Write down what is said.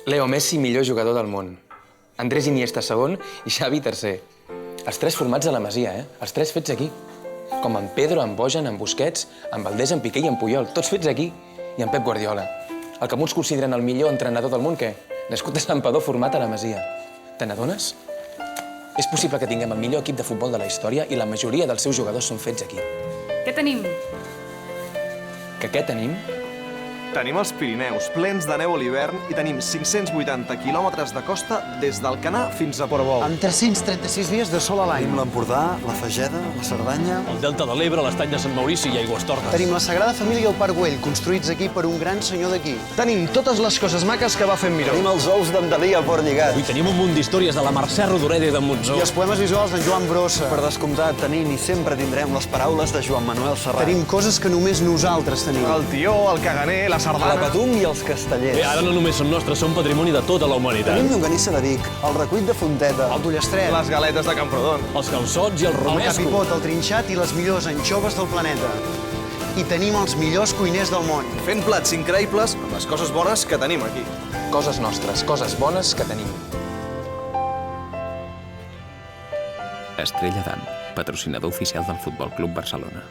Leo Messi, millor jugador del món. Andrés Iniesta, segon, i Xavi, tercer. Els tres formats a la Masia, Els tres fets aquí. Com en Pedro, en Bojan, en Busquets, en Valdés, en Piqué i en Puyol. Tots fets aquí. I en Pep Guardiola. El que molts consideren el millor entrenador del món, què? Nascut a Santpedor, format a la Masia. Te n'adones? És possible que tinguem el millor equip de futbol de la història i la majoria dels seus jugadors són fets aquí. Què tenim? Que què tenim? Tenim els Pirineus, plens de neu a l'hivern, i tenim 580 quilòmetres de costa des d'Alcanar fins a Portbou. Amb 336 dies de sol a l'any. Tenim l'Empordà, la Fageda, la Cerdanya... El Delta de l'Ebre, l'Estany de Sant Maurici i Aigüestortes. Tenim la Sagrada Família i el Parc Güell, construïts aquí per un gran senyor d'aquí. Tenim totes les coses maques que va fer en Miró. Tenim els ous d'en Dalí a Port Lligat. Avui tenim un munt d'històries de la Mercè Rodoreda i de Montsó. I els poemes visuals d'en Joan Brossa. Per descomptat, tenim i sempre tindrem les paraules de Joan Manuel Serrat. Tenim coses que només nosaltres tenim. El tió, el caganer, la sardana... La Patum i els castellers. Bé, ara no només són nostres, són patrimoni de tota la humanitat. Tenim llonganissa de Vic, el recuit de Fonteta, El d'Ullastret, Les galetes de Camprodon. Els calçots i el el romesco. capipot, el trinxat i les millors anxoves del planeta. I tenim els millors cuiners del món. Fent plats increïbles amb les coses bones que tenim aquí. Coses nostres, coses bones que tenim. Estrella d'Am, patrocinador oficial del Futbol Club Barcelona.